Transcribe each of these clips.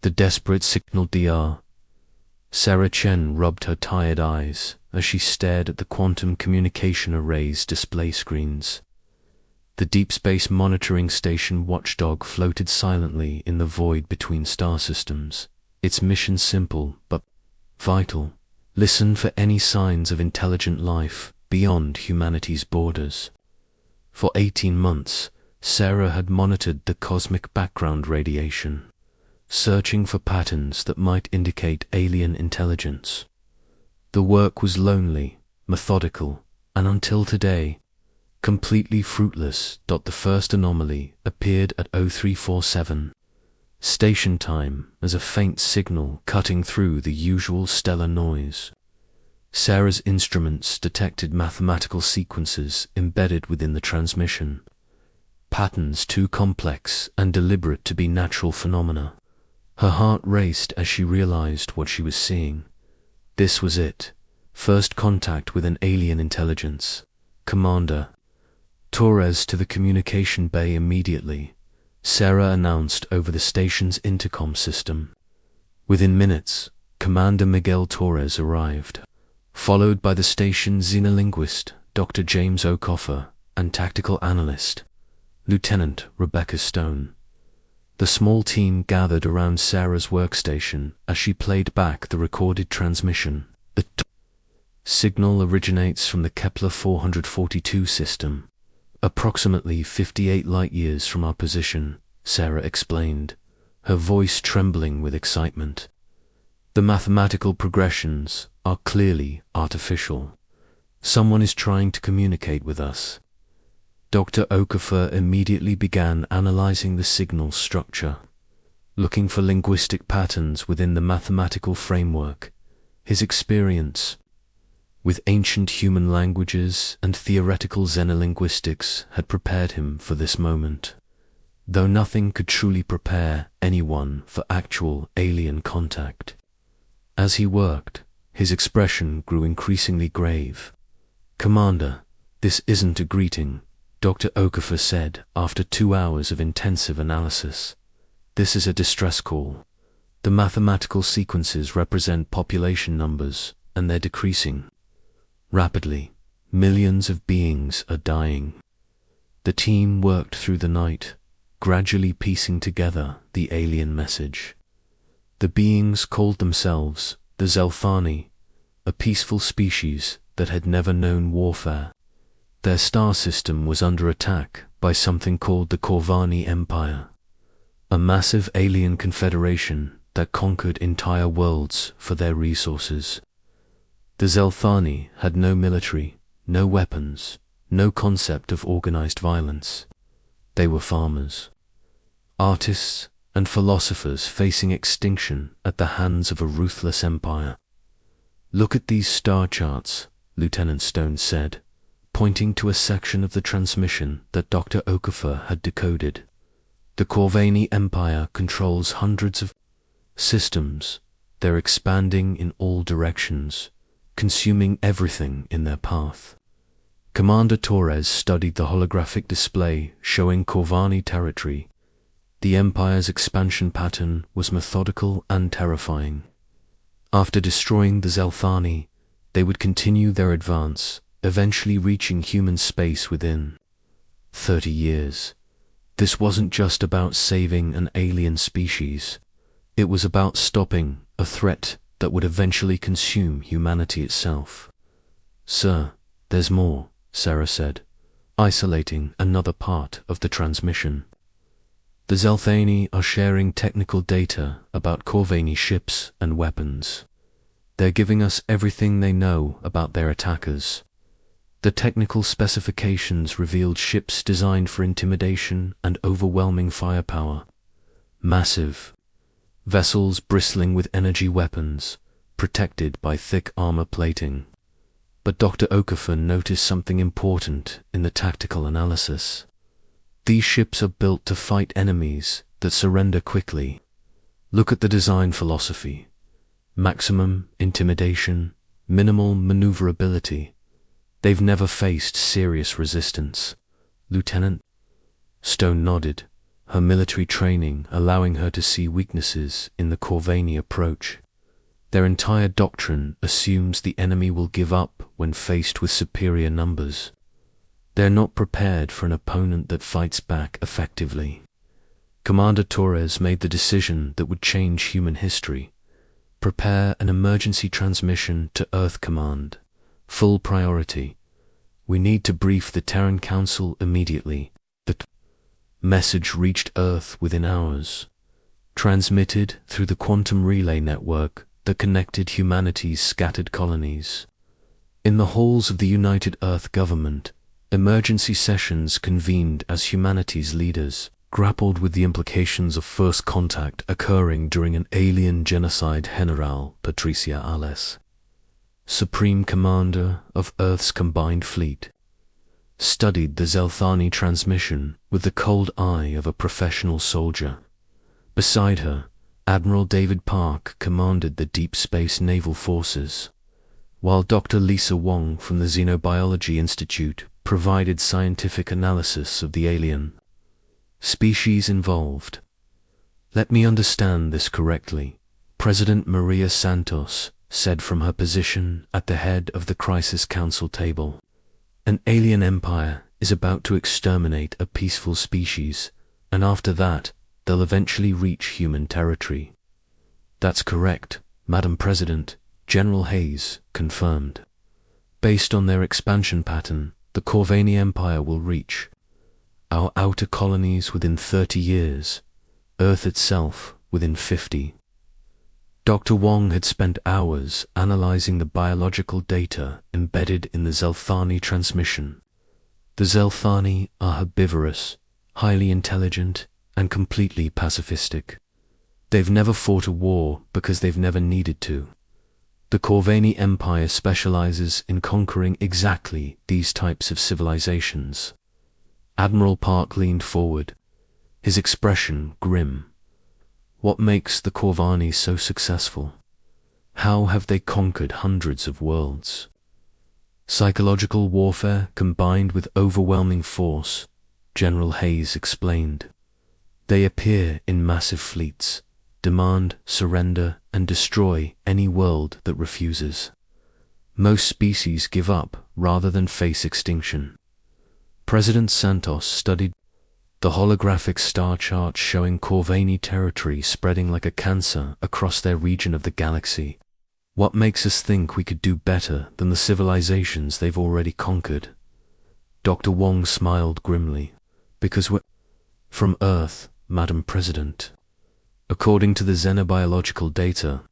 The desperate signal DR. Sarah Chen rubbed her tired eyes as she stared at the quantum communication array's display screens. The Deep Space Monitoring Station watchdog floated silently in the void between star systems, its mission simple but vital: listen for any signs of intelligent life beyond humanity's borders. For 18 months, Sarah had monitored the cosmic background radiation, searching for patterns that might indicate alien intelligence. The work was lonely, methodical, and until today, completely fruitless. The first anomaly appeared at 0347 station time as a faint signal cutting through the usual stellar noise. Sarah's instruments detected mathematical sequences embedded within the transmission, patterns too complex and deliberate to be natural phenomena. Her heart raced as she realized what she was seeing. This was it. First contact with an alien intelligence. Commander Torres to the communication bay immediately, Sarah announced over the station's intercom system. Within minutes, Commander Miguel Torres arrived, followed by the station's xenolinguist, Dr. James O'Coffer, and tactical analyst, Lieutenant Rebecca Stone. The small team gathered around Sarah's workstation as she played back the recorded transmission. The signal originates from the Kepler 442 system, approximately 58 light-years from our position, Sarah explained, her voice trembling with excitement. The mathematical progressions are clearly artificial. Someone is trying to communicate with us. Dr. Okafor immediately began analyzing the signal structure, looking for linguistic patterns within the mathematical framework. His experience with ancient human languages and theoretical xenolinguistics had prepared him for this moment, though nothing could truly prepare anyone for actual alien contact. As he worked, his expression grew increasingly grave. "Commander, this isn't a greeting," Dr. Okafor said after 2 hours of intensive analysis. "This is a distress call. The mathematical sequences represent population numbers, and they're decreasing. Rapidly, millions of beings are dying." The team worked through the night, gradually piecing together the alien message. The beings called themselves the Zelthani, a peaceful species that had never known warfare. Their star system was under attack by something called the Corvani Empire, a massive alien confederation that conquered entire worlds for their resources. The Zelthani had no military, no weapons, no concept of organized violence. They were farmers, artists, and philosophers facing extinction at the hands of a ruthless empire. "Look at these star charts," Lieutenant Stone said, pointing to a section of the transmission that Dr. Okafor had decoded. "The Corvani Empire controls hundreds of systems. They're expanding in all directions, consuming everything in their path." Commander Torres studied the holographic display showing Corvani territory. The Empire's expansion pattern was methodical and terrifying. After destroying the Zelthani, they would continue their advance, eventually reaching human space within 30 years. This wasn't just about saving an alien species. It was about stopping a threat that would eventually consume humanity itself. "Sir, there's more," Sarah said, isolating another part of the transmission. "The Zelthani are sharing technical data about Corvani ships and weapons. They're giving us everything they know about their attackers. The technical specifications revealed ships designed for intimidation and overwhelming firepower. Massive vessels bristling with energy weapons, protected by thick armor plating." But Dr. Okafor noticed something important in the tactical analysis. These ships are built to fight enemies that surrender quickly. Look at the design philosophy. Maximum intimidation, minimal maneuverability. They've never faced serious resistance. Lieutenant Stone nodded, her military training allowing her to see weaknesses in the Corvani approach. Their entire doctrine assumes the enemy will give up when faced with superior numbers. They're not prepared for an opponent that fights back effectively. Commander Torres made the decision that would change human history. Prepare an emergency transmission to Earth Command. Full priority. We need to brief the Terran Council immediately. The message reached Earth within hours. Transmitted through the quantum relay network that connected humanity's scattered colonies. In the halls of the United Earth Government, emergency sessions convened as humanity's leaders grappled with the implications of first contact occurring during an alien genocide. General Patricia Ales, Supreme Commander of Earth's combined fleet, studied the Zelthani transmission with the cold eye of a professional soldier. Beside her, Admiral David Park commanded the Deep Space Naval Forces, while Dr. Lisa Wong from the Xenobiology Institute provided scientific analysis of the alien species involved. Let me understand this correctly, President Maria Santos said from her position at the head of the Crisis Council table. An alien empire is about to exterminate a peaceful species, and after that, they'll eventually reach human territory. That's correct, Madam President, General Hayes confirmed. Based on their expansion pattern, the Corvani Empire will reach our outer colonies within 30 years, Earth itself within 50. Dr. Wong had spent hours analyzing the biological data embedded in the Zelthani transmission. The Zelthani are herbivorous, highly intelligent, and completely pacifistic. They've never fought a war because they've never needed to. The Corvani Empire specializes in conquering exactly these types of civilizations. Admiral Park leaned forward, his expression grim. What makes the Corvani so successful? How have they conquered hundreds of worlds? Psychological warfare combined with overwhelming force, General Hayes explained. They appear in massive fleets, demand, surrender, and destroy any world that refuses. Most species give up rather than face extinction. President Santos studied the holographic star chart showing Corvani territory spreading like a cancer across their region of the galaxy. What makes us think we could do better than the civilizations they've already conquered? Dr. Wong smiled grimly. Because we're from Earth, Madam President. According to the xenobiological data,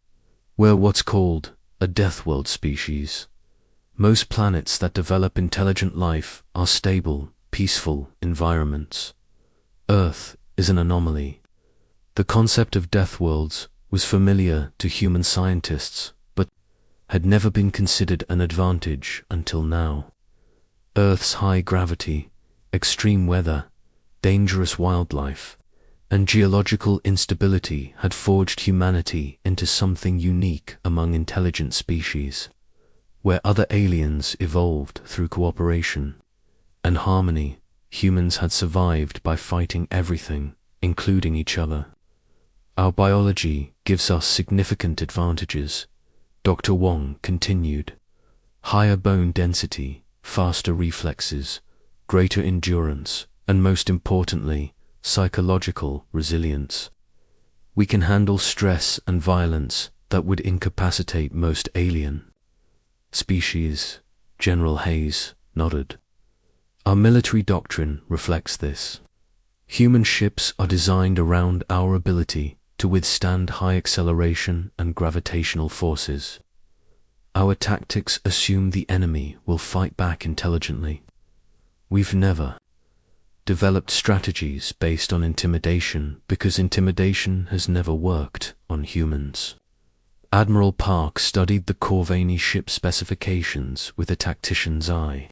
we're what's called a Deathworld species. Most planets that develop intelligent life are stable, peaceful environments. Earth is an anomaly. The concept of Deathworlds was familiar to human scientists, but had never been considered an advantage until now. Earth's high gravity, extreme weather, dangerous wildlife, and geological instability had forged humanity into something unique among intelligent species, where other aliens evolved through cooperation and harmony. Humans had survived by fighting everything, including each other. Our biology gives us significant advantages, Dr. Wong continued. Higher bone density, faster reflexes, greater endurance, and most importantly, psychological resilience. We can handle stress and violence that would incapacitate most alien species. General Hayes nodded. Our military doctrine reflects this. Human ships are designed around our ability to withstand high acceleration and gravitational forces. Our tactics assume the enemy will fight back intelligently. We've never developed strategies based on intimidation because intimidation has never worked on humans. Admiral Park studied the Corvani ship specifications with a tactician's eye.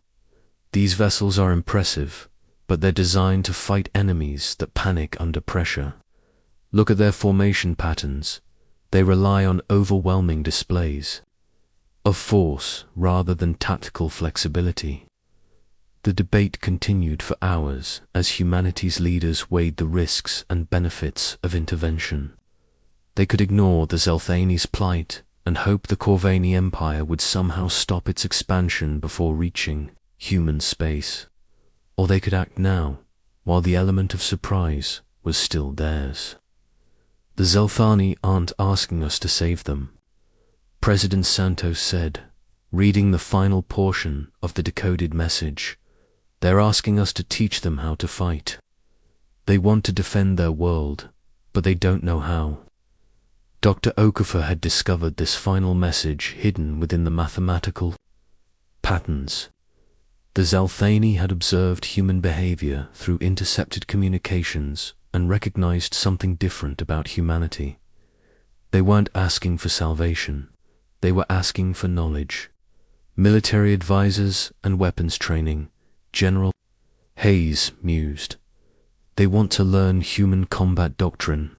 These vessels are impressive, but they're designed to fight enemies that panic under pressure. Look at their formation patterns. They rely on overwhelming displays of force rather than tactical flexibility. The debate continued for hours as humanity's leaders weighed the risks and benefits of intervention. They could ignore the Zelthani's plight and hope the Corvani Empire would somehow stop its expansion before reaching human space. Or they could act now, while the element of surprise was still theirs. The Zelthani aren't asking us to save them, President Santos said, reading the final portion of the decoded message. They're asking us to teach them how to fight. They want to defend their world, but they don't know how. Dr. Okafor had discovered this final message hidden within the mathematical patterns. The Zelthani had observed human behavior through intercepted communications and recognized something different about humanity. They weren't asking for salvation. They were asking for knowledge. Military advisors and weapons training, General Hayes mused. They want to learn human combat doctrine.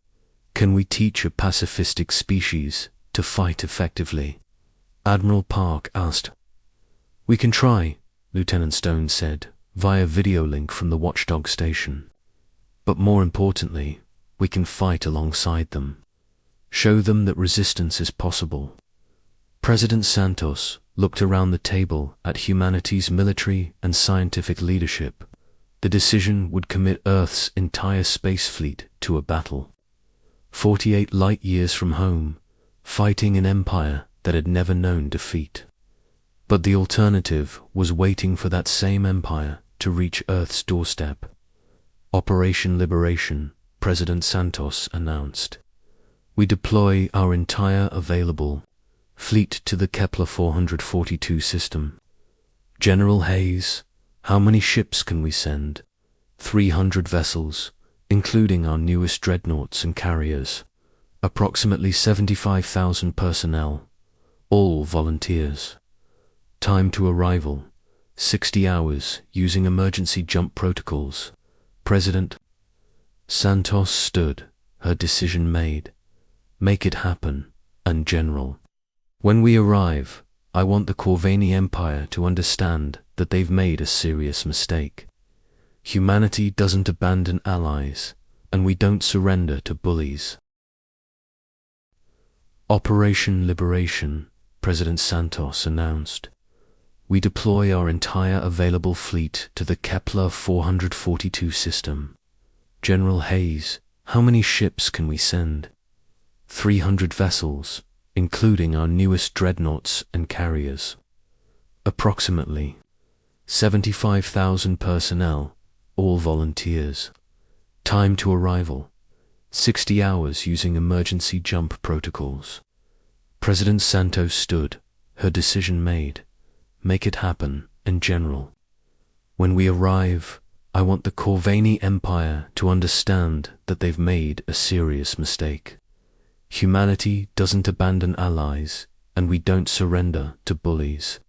Can we teach a pacifistic species to fight effectively? Admiral Park asked. We can try, Lieutenant Stone said, via video link from the watchdog station. But more importantly, we can fight alongside them. Show them that resistance is possible. President Santos looked around the table at humanity's military and scientific leadership. The decision would commit Earth's entire space fleet to a battle. 48 light years from home, fighting an empire that had never known defeat. But the alternative was waiting for that same empire to reach Earth's doorstep. Operation Liberation, President Santos announced. We deploy our entire available fleet to the Kepler 442 system. General Hayes, how many ships can we send? 300 vessels, including our newest dreadnoughts and carriers. Approximately 75,000 personnel, all volunteers. Time to arrival, 60 hours using emergency jump protocols. President Santos stood, her decision made. Make it happen, and General. When we arrive, I want the Corvani Empire to understand that they've made a serious mistake. Humanity doesn't abandon allies, and we don't surrender to bullies. Operation Liberation, President Santos announced. We deploy our entire available fleet to the Kepler 442 system. General Hayes, how many ships can we send? 300 vessels, including our newest dreadnoughts and carriers. Approximately 75,000 personnel, all volunteers. Time to arrival, 60 hours using emergency jump protocols. President Santos stood, her decision made. Make it happen, and General. When we arrive, I want the Corvani Empire to understand that they've made a serious mistake. Humanity doesn't abandon allies, and we don't surrender to bullies.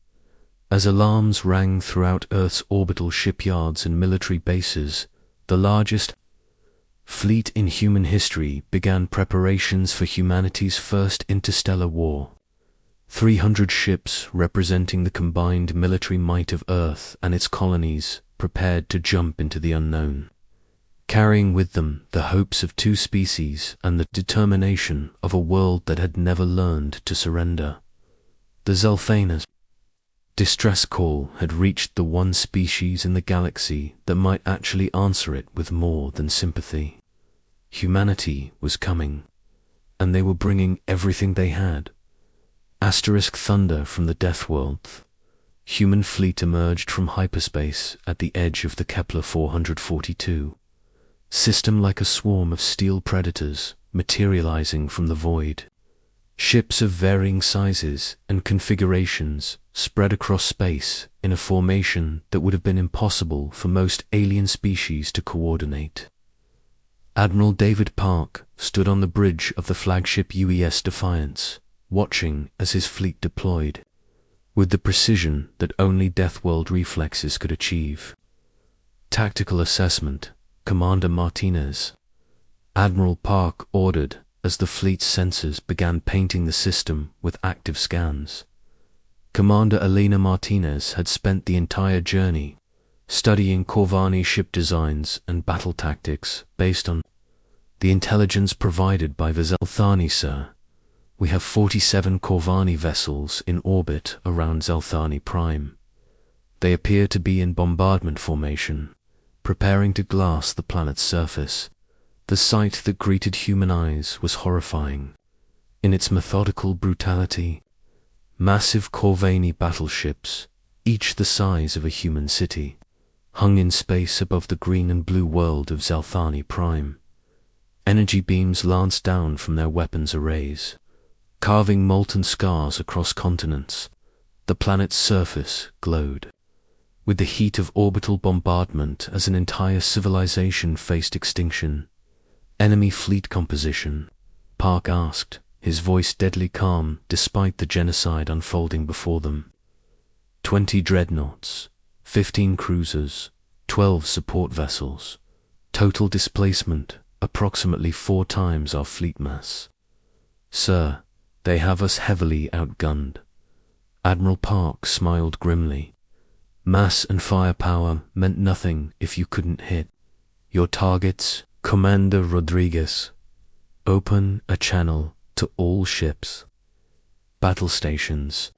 As alarms rang throughout Earth's orbital shipyards and military bases, the largest fleet in human history began preparations for humanity's first interstellar war. 300 ships representing the combined military might of Earth and its colonies prepared to jump into the unknown, carrying with them the hopes of two species and the determination of a world that had never learned to surrender. The Zelthana's distress call had reached the one species in the galaxy that might actually answer it with more than sympathy. Humanity was coming, and they were bringing everything they had. Asterisk thunder from the Deathworlders. Human fleet emerged from hyperspace at the edge of the Kepler 442. System like a swarm of steel predators materializing from the void. Ships of varying sizes and configurations spread across space in a formation that would have been impossible for most alien species to coordinate. Admiral David Park stood on the bridge of the flagship UES Defiance, watching as his fleet deployed, with the precision that only Deathworld reflexes could achieve. Tactical assessment, Commander Martinez. Admiral Park ordered as the fleet's sensors began painting the system with active scans. Commander Elena Martinez had spent the entire journey studying Corvani ship designs and battle tactics based on the intelligence provided by Zelthani, sir. We have 47 Corvani vessels in orbit around Zelthani Prime. They appear to be in bombardment formation, preparing to glass the planet's surface. The sight that greeted human eyes was horrifying. In its methodical brutality, massive Corvani battleships, each the size of a human city, hung in space above the green and blue world of Zelthani Prime. Energy beams lanced down from their weapons arrays, carving molten scars across continents. The planet's surface glowed with the heat of orbital bombardment as an entire civilization faced extinction. Enemy fleet composition, Park asked, his voice deadly calm despite the genocide unfolding before them. 20 dreadnoughts, 15 cruisers, 12 support vessels. Total displacement, approximately 4 times our fleet mass. Sir, they have us heavily outgunned. Admiral Park smiled grimly. Mass and firepower meant nothing if you couldn't hit your targets. Commander Rodriguez, open a channel to all ships. Battle stations.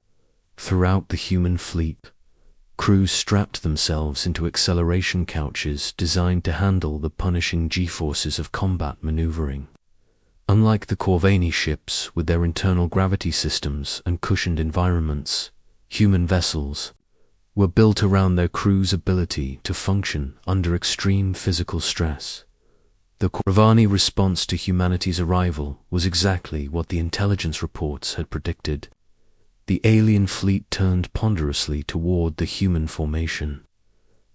Throughout the human fleet, crews strapped themselves into acceleration couches designed to handle the punishing G-forces of combat maneuvering. Unlike the Corvani ships with their internal gravity systems and cushioned environments, human vessels were built around their crew's ability to function under extreme physical stress. The Corvani response to humanity's arrival was exactly what the intelligence reports had predicted. The alien fleet turned ponderously toward the human formation,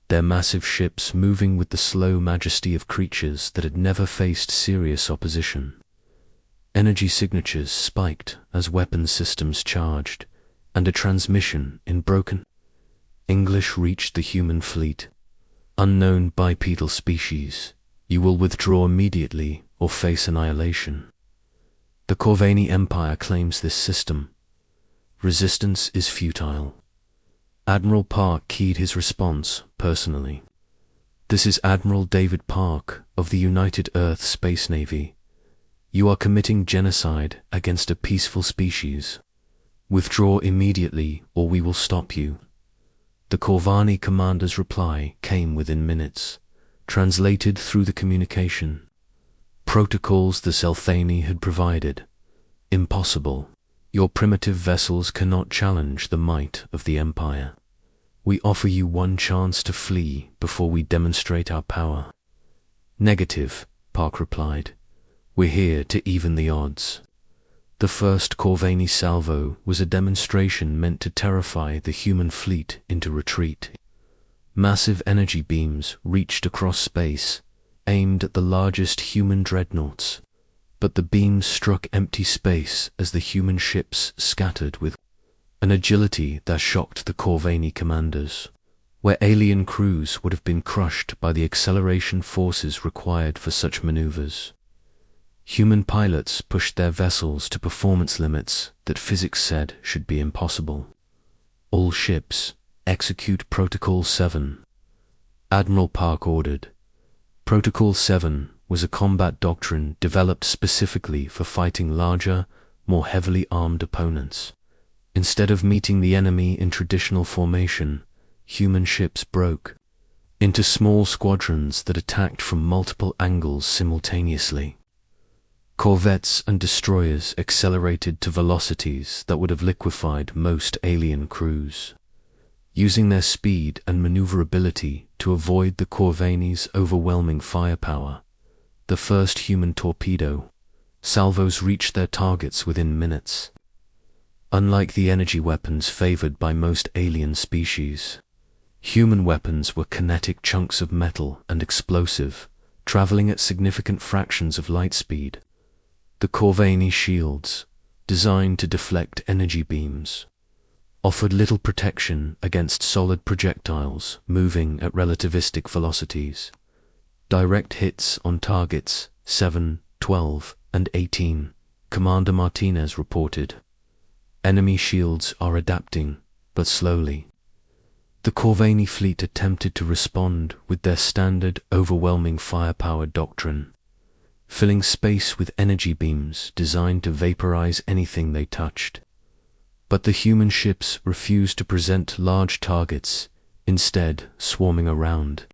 their massive ships moving with the slow majesty of creatures that had never faced serious opposition. Energy signatures spiked as weapon systems charged, and a transmission in broken English reached the human fleet. Unknown bipedal species, you will withdraw immediately or face annihilation. The Corvani Empire claims this system. Resistance is futile. Admiral Park keyed his response personally. This is Admiral David Park of the United Earth Space Navy. You are committing genocide against a peaceful species. Withdraw immediately or we will stop you. The Corvani commander's reply came within minutes, translated through the communication. Protocols the Zelthani had provided. Impossible. Your primitive vessels cannot challenge the might of the Empire. We offer you one chance to flee before we demonstrate our power. Negative, Park replied. We're here to even the odds. The first Corvani salvo was a demonstration meant to terrify the human fleet into retreat. Massive energy beams reached across space, aimed at the largest human dreadnoughts, but the beams struck empty space as the human ships scattered with an agility that shocked the Corvani commanders. Where alien crews would have been crushed by the acceleration forces required for such maneuvers, human pilots pushed their vessels to performance limits that physics said should be impossible. All ships, execute Protocol 7. Admiral Park ordered. Protocol 7 was a combat doctrine developed specifically for fighting larger, more heavily armed opponents. Instead of meeting the enemy in traditional formation, human ships broke into small squadrons that attacked from multiple angles simultaneously. Corvettes and destroyers accelerated to velocities that would have liquefied most alien crews. Using their speed and maneuverability to avoid the Corvani's overwhelming firepower, the first human torpedo salvos reached their targets within minutes. Unlike the energy weapons favored by most alien species, human weapons were kinetic chunks of metal and explosive, traveling at significant fractions of light speed. The Corvani shields, designed to deflect energy beams, offered little protection against solid projectiles moving at relativistic velocities. Direct hits on targets 7, 12, and 18, Commander Martinez reported. Enemy shields are adapting, but slowly. The Corvini fleet attempted to respond with their standard overwhelming firepower doctrine, filling space with energy beams designed to vaporize anything they touched. But the human ships refused to present large targets, instead swarming around.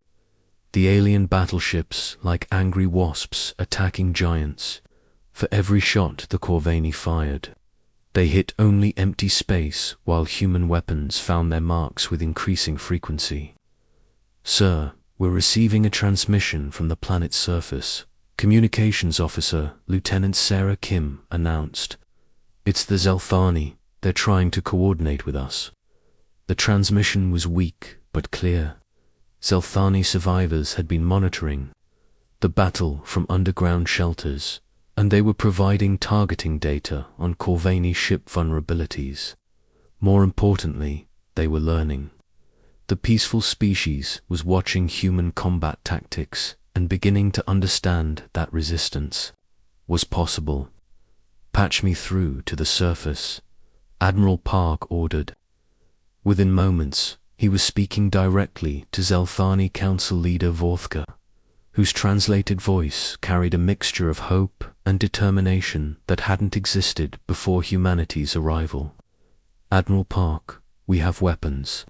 The alien battleships like angry wasps attacking giants. For every shot the Corvini fired, they hit only empty space while human weapons found their marks with increasing frequency. "Sir, we're receiving a transmission from the planet's surface," Communications Officer Lieutenant Sarah Kim announced. "It's the Zelthani. They're trying to coordinate with us." The transmission was weak but clear. Zelthani survivors had been monitoring the battle from underground shelters, and they were providing targeting data on Corvini ship vulnerabilities. More importantly, they were learning. The peaceful species was watching human combat tactics and beginning to understand that resistance was possible. "Patch me through to the surface," Admiral Park ordered. Within moments, he was speaking directly to Zelthani Council leader Vorthka, whose translated voice carried a mixture of hope and determination that hadn't existed before humanity's arrival. "Admiral Park, we have weapons.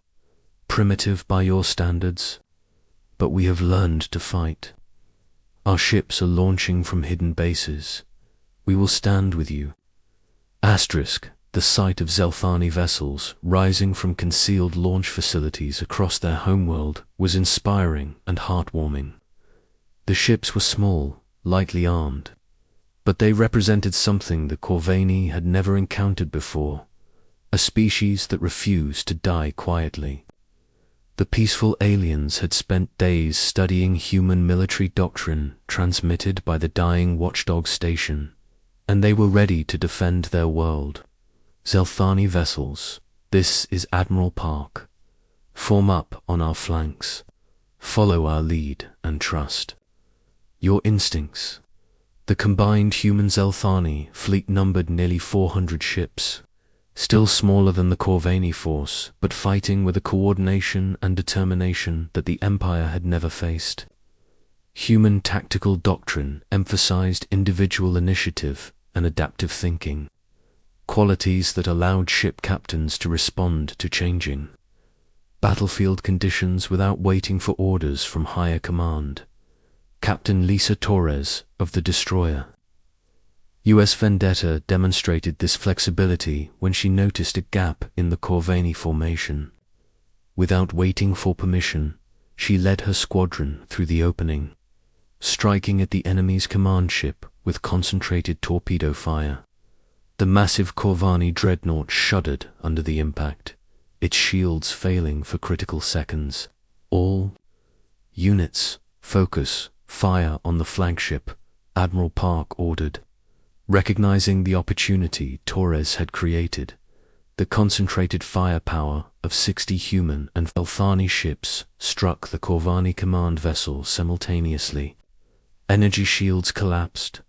Primitive by your standards, but we have learned to fight. Our ships are launching from hidden bases. We will stand with you." The sight of Zelthani vessels rising from concealed launch facilities across their homeworld was inspiring and heartwarming. The ships were small, lightly armed, but they represented something the Corvini had never encountered before, a species that refused to die quietly. The peaceful aliens had spent days studying human military doctrine transmitted by the dying watchdog station, and they were ready to defend their world. "Zelthani vessels, this is Admiral Park. Form up on our flanks. Follow our lead and trust your instincts." The combined human Zelthani fleet numbered nearly 400 ships, still smaller than the Corvini force, but fighting with a coordination and determination that the Empire had never faced. Human tactical doctrine emphasized individual initiative and adaptive thinking, qualities that allowed ship captains to respond to changing battlefield conditions without waiting for orders from higher command. Captain Lisa Torres of the destroyer U.S. Vendetta demonstrated this flexibility when she noticed a gap in the Corvini formation. Without waiting for permission, she led her squadron through the opening, striking at the enemy's command ship with concentrated torpedo fire. The massive Corvini dreadnought shuddered under the impact, its shields failing for critical seconds. "All units, focus, fire on the flagship," Admiral Park ordered. Recognizing the opportunity Torres had created, the concentrated firepower of 60 human and Zelthani ships struck the Corvini command vessel simultaneously. Energy shields collapsed,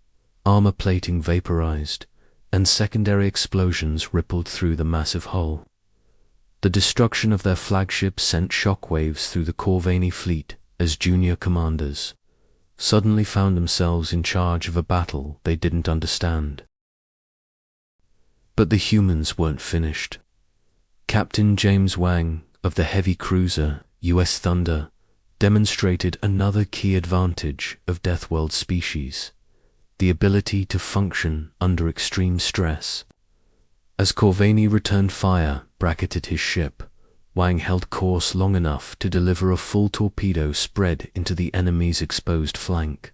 armor plating vaporized, and secondary explosions rippled through the massive hull. The destruction of their flagship sent shockwaves through the Corvini fleet as junior commanders suddenly found themselves in charge of a battle they didn't understand. But the humans weren't finished. Captain James Wang of the heavy cruiser U.S. Thunder demonstrated another key advantage of Deathworld species: the ability to function under extreme stress. As Corvini returned fire bracketed his ship, Wang held course long enough to deliver a full torpedo spread into the enemy's exposed flank.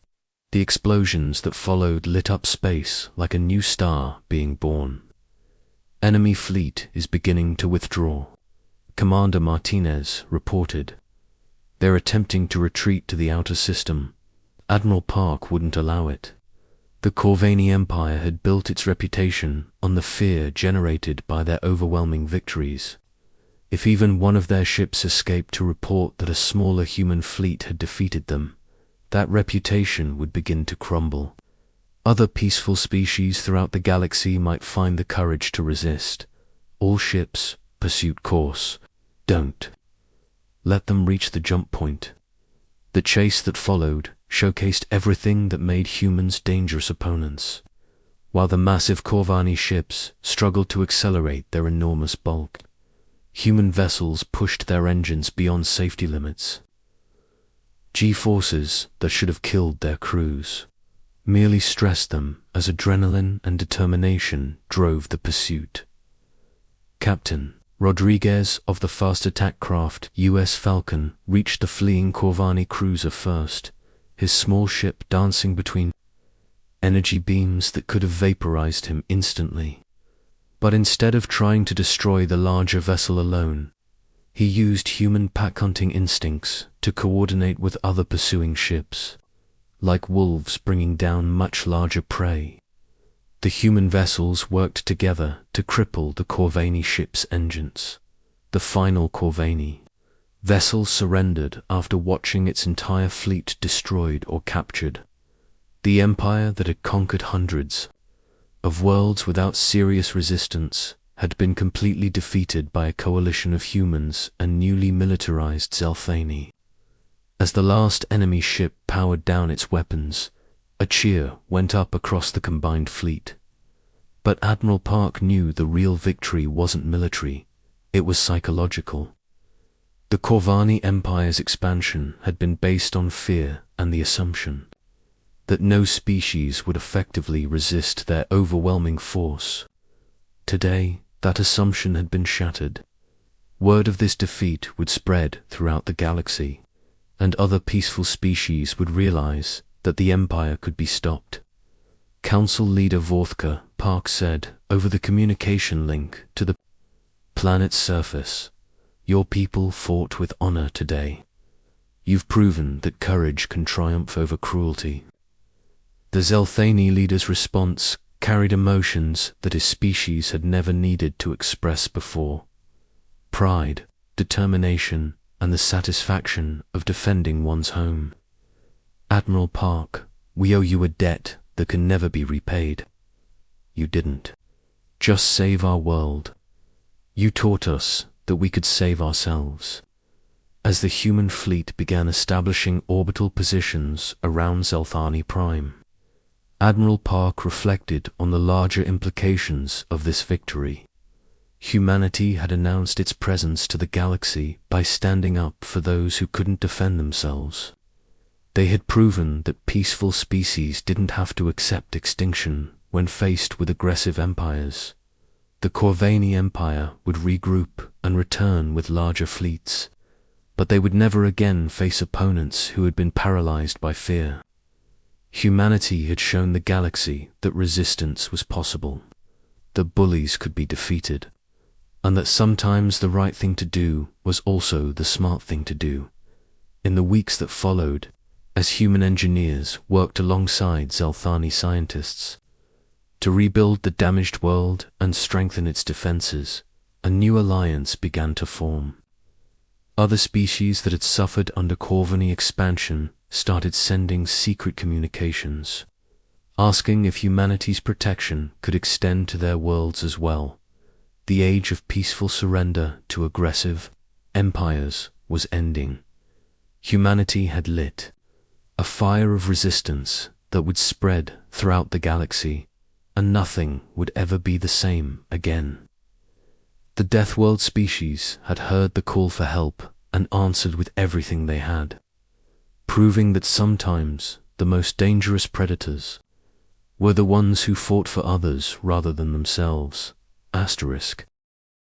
The explosions that followed lit up space like a new star being born. "Enemy fleet is beginning to withdraw," Commander Martinez reported. "They're attempting to retreat to the outer system. Admiral Park wouldn't allow it." The Corvini Empire had built its reputation on the fear generated by their overwhelming victories. If even one of their ships escaped to report that a smaller human fleet had defeated them, that reputation would begin to crumble. Other peaceful species throughout the galaxy might find the courage to resist. "All ships, pursuit course. Don't let them reach the jump point. The chase that followed showcased everything that made humans dangerous opponents, while the massive Corvani ships struggled to accelerate their enormous bulk. Human vessels pushed their engines beyond safety limits. G-forces that should have killed their crews merely stressed them as adrenaline and determination drove the pursuit. Captain Rodriguez of the fast attack craft US Falcon reached the fleeing Corvani cruiser first, his small ship dancing between energy beams that could have vaporized him instantly. But instead of trying to destroy the larger vessel alone, he used human pack-hunting instincts to coordinate with other pursuing ships, like wolves bringing down much larger prey. The human vessels worked together to cripple the Corvani ship's engines. The final Corvani vessel surrendered after watching its entire fleet destroyed or captured. The empire that had conquered hundreds of worlds without serious resistance had been completely defeated by a coalition of humans and newly militarized Zelthani. As the last enemy ship powered down its weapons, a cheer went up across the combined fleet. But Admiral Park knew the real victory wasn't military, it was psychological. The Corvani Empire's expansion had been based on fear and the assumption that no species would effectively resist their overwhelming force. Today, that assumption had been shattered. Word of this defeat would spread throughout the galaxy, and other peaceful species would realize that the Empire could be stopped. Council leader Vorthka Park said over the communication link to the planet's surface, "Your people fought with honor today. You've proven that courage can triumph over cruelty." The Zelthani leader's response carried emotions that his species had never needed to express before: pride, determination, and the satisfaction of defending one's home. "Admiral Park, we owe you a debt that can never be repaid. You didn't just save our world. You taught us that we could save ourselves." As the human fleet began establishing orbital positions around Zelthani Prime, Admiral Park reflected on the larger implications of this victory. Humanity had announced its presence to the galaxy by standing up for those who couldn't defend themselves. They had proven that peaceful species didn't have to accept extinction when faced with aggressive empires. The Corvani Empire would regroup and return with larger fleets, but they would never again face opponents who had been paralyzed by fear. Humanity had shown the galaxy that resistance was possible, that bullies could be defeated, and that sometimes the right thing to do was also the smart thing to do. In the weeks that followed, as human engineers worked alongside Zelthani scientists to rebuild the damaged world and strengthen its defenses, a new alliance began to form. Other species that had suffered under Corvani expansion started sending secret communications, asking if humanity's protection could extend to their worlds as well. The age of peaceful surrender to aggressive empires was ending. Humanity had lit a fire of resistance that would spread throughout the galaxy, and nothing would ever be the same again. The Deathworld species had heard the call for help and answered with everything they had, proving that sometimes the most dangerous predators were the ones who fought for others rather than themselves. Asterisk.